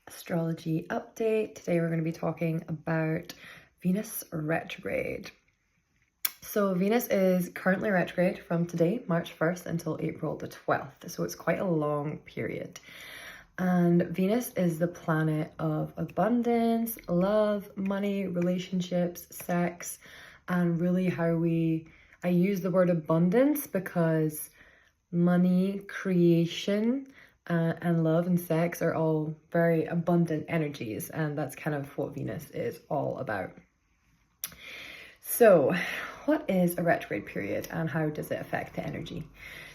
astrology update. Today we're going to be talking about Venus retrograde. So Venus is currently retrograde from today, March 1st, until April the 12th. So it's quite a long period. And Venus is the planet of abundance, love, money, relationships, sex, and really I use the word abundance because money, creation, and love and sex are all very abundant energies, and that's kind of what Venus is all about. So, what is a retrograde period and how does it affect the energy?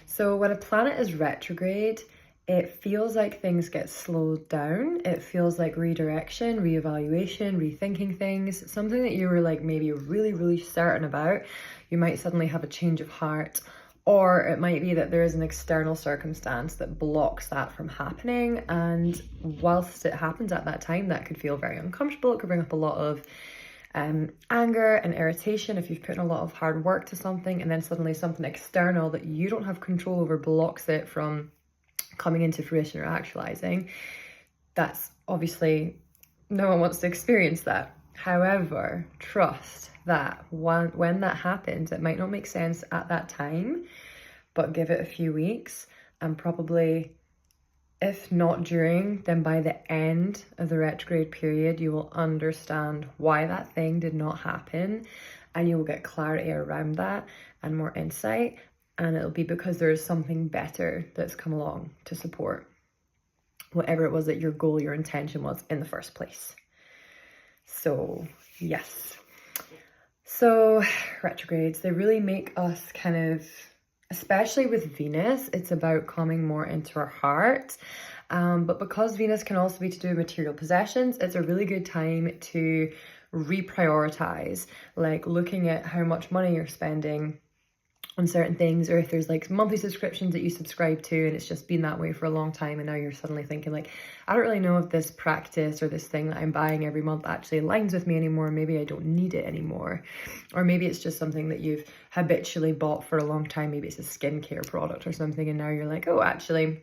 So, when a planet is retrograde, it feels like things get slowed down. It feels like redirection, reevaluation, rethinking things, something that you were like maybe really certain about. You might suddenly have a change of heart. Or it might be that there is an external circumstance that blocks that from happening. And whilst it happens at that time, that could feel very uncomfortable. It could bring up a lot of anger and irritation if you've put in a lot of hard work to something, and then suddenly something external that you don't have control over blocks it from coming into fruition or actualizing. That's obviously, no one wants to experience that. However, trust that when that happens, it might not make sense at that time, but give it a few weeks, and probably, if not during, then by the end of the retrograde period, you will understand why that thing did not happen, and you will get clarity around that and more insight, and it'll be because there's something better that's come along to support whatever it was that your goal, your intention was in the first place. So, yes. So, retrogrades, they really make us kind of, especially with Venus, it's about coming more into our heart. But because Venus can also be to do with material possessions, it's a really good time to reprioritize, like looking at how much money you're spending on certain things, or if there's like monthly subscriptions that you subscribe to and it's just been that way for a long time, and now you're suddenly thinking like, I don't really know if this practice or this thing that I'm buying every month actually aligns with me anymore. Maybe I don't need it anymore. Or maybe it's just something that you've habitually bought for a long time. Maybe it's a skincare product or something, and now you're like, oh, actually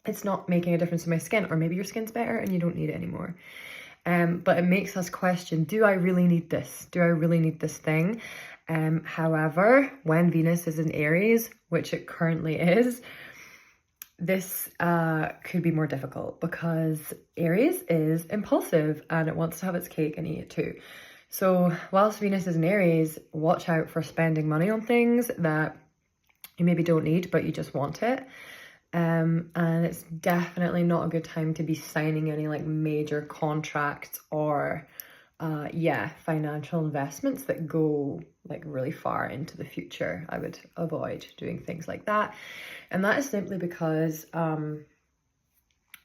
it's not making a difference to my skin. Or maybe your skin's better and you don't need it anymore. But it makes us question, do I really need this? Do I really need this thing? However, when Venus is in Aries, which it currently is, this could be more difficult because Aries is impulsive and it wants to have its cake and eat it too. So whilst Venus is in Aries, watch out for spending money on things that you maybe don't need, but you just want it. And it's definitely not a good time to be signing any like major contracts or financial investments that go like really far into the future. I would avoid doing things like that. And that is simply because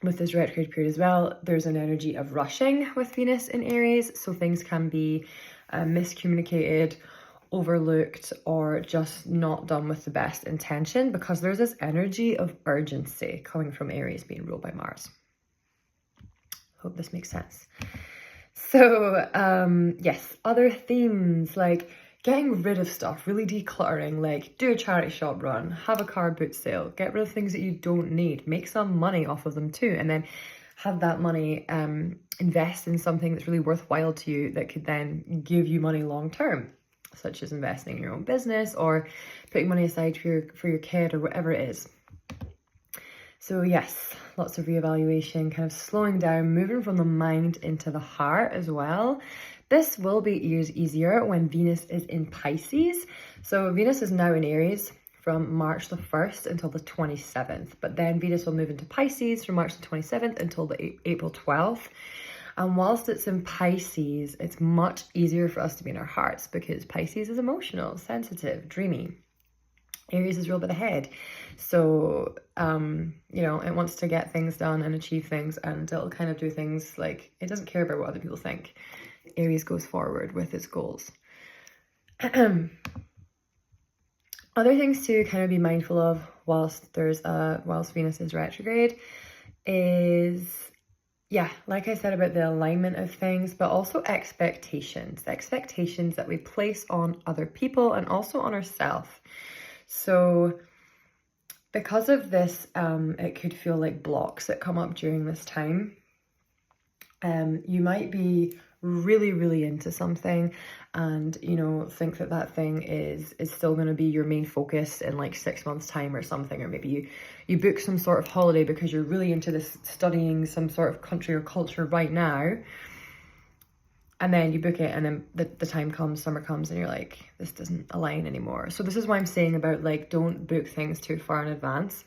with this retrograde period as well, there's an energy of rushing with Venus in Aries. So things can be miscommunicated, overlooked, or just not done with the best intention, because there's this energy of urgency coming from Aries being ruled by Mars. Hope this makes sense. So, yes, other themes like getting rid of stuff, really decluttering, like do a charity shop run, have a car boot sale, get rid of things that you don't need, make some money off of them too, and then have that money invest in something that's really worthwhile to you that could then give you money long term, such as investing in your own business or putting money aside for your kid or whatever it is. So yes, lots of reevaluation, kind of slowing down, moving from the mind into the heart as well. This will be easier when Venus is in Pisces. So Venus is now in Aries from March the 1st until the 27th. But then Venus will move into Pisces from March the 27th until the April 12th. And whilst it's in Pisces, it's much easier for us to be in our hearts because Pisces is emotional, sensitive, dreamy. Aries is ruled by the head. So, it wants to get things done and achieve things, and it'll kind of do things like, it doesn't care about what other people think. Aries goes forward with its goals. Other things to kind of be mindful of whilst Venus is retrograde is, like I said about the alignment of things, but also expectations. The expectations that we place on other people and also on ourselves. So because of this, it could feel like blocks that come up during this time. You might be really, really into something and, you know, think that that thing is still going to be your main focus in like 6 months time or something. Or maybe you book some sort of holiday because you're really into this, studying some sort of country or culture right now. And then you book it and then the time comes, summer comes, and you're like, this doesn't align anymore. So this is why I'm saying about like, don't book things too far in advance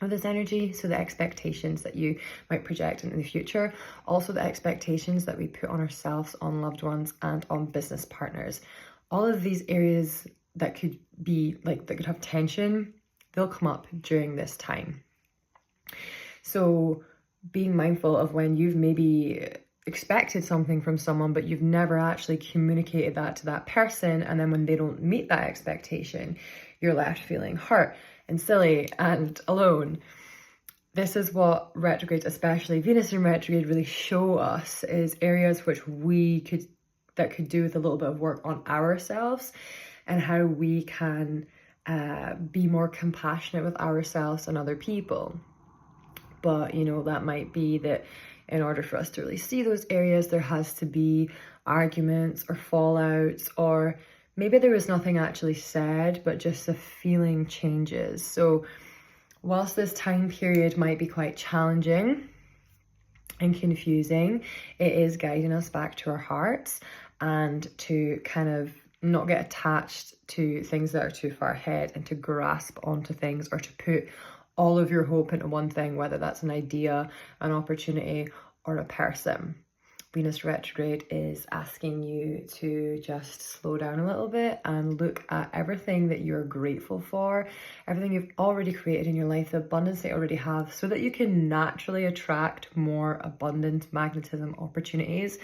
of this energy. So the expectations that you might project in the future, also the expectations that we put on ourselves, on loved ones, and on business partners. All of these areas that could be like, that could have tension, they'll come up during this time. So being mindful of when you've maybe expected something from someone, but you've never actually communicated that to that person. And then when they don't meet that expectation, you're left feeling hurt and silly and alone. This is what retrogrades, especially Venus in retrograde, really show us, is areas which that could do with a little bit of work on ourselves, and how we can be more compassionate with ourselves and other people. But, you know, that might be that in order for us to really see those areas, there has to be arguments or fallouts, or maybe there was nothing actually said, but just the feeling changes. So whilst this time period might be quite challenging and confusing, it is guiding us back to our hearts and to kind of not get attached to things that are too far ahead, and to grasp onto things, or to put all of your hope into one thing, whether that's an idea, an opportunity, or a person. Venus retrograde is asking you to just slow down a little bit and look at everything that you're grateful for, everything you've already created in your life, the abundance that you already have, so that you can naturally attract more abundant magnetism opportunities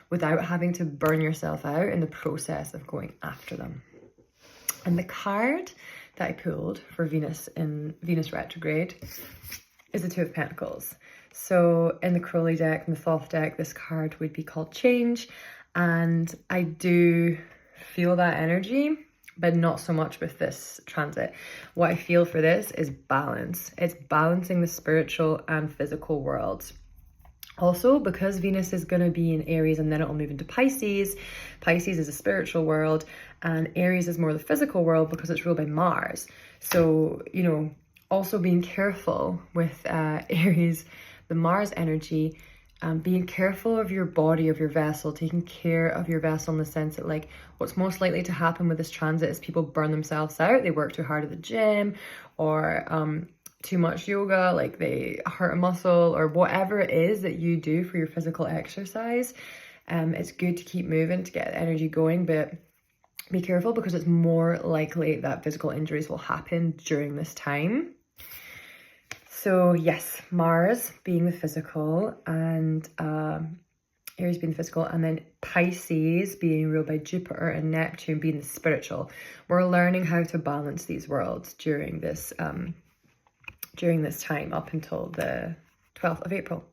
without having to burn yourself out in the process of going after them. And the card that I pulled for Venus in Venus retrograde is the Two of Pentacles. So in the Crowley deck and the Thoth deck, this card would be called Change. And I do feel that energy, but not so much with this transit. What I feel for this is balance. It's balancing the spiritual and physical worlds. Also, because Venus is going to be in Aries and then it will move into Pisces. Pisces is a spiritual world and Aries is more the physical world because it's ruled by Mars. So, you know, also being careful with Aries, the Mars energy, being careful of your body, of your vessel, taking care of your vessel in the sense that, like, what's most likely to happen with this transit is people burn themselves out. They work too hard at the gym, or too much yoga, like they hurt a muscle, or whatever it is that you do for your physical exercise. It's good to keep moving to get the energy going, but be careful because it's more likely that physical injuries will happen during this time. So yes, Mars being the physical, and Aries being the physical, and then Pisces being ruled by Jupiter and Neptune being the spiritual. We're learning how to balance these worlds during this time up until the 12th of April.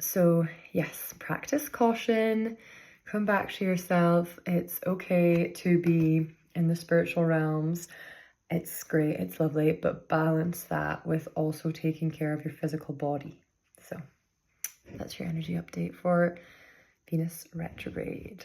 So yes, practice caution, come back to yourself. It's okay to be in the spiritual realms. It's great, it's lovely, but balance that with also taking care of your physical body. So that's your energy update for Venus retrograde.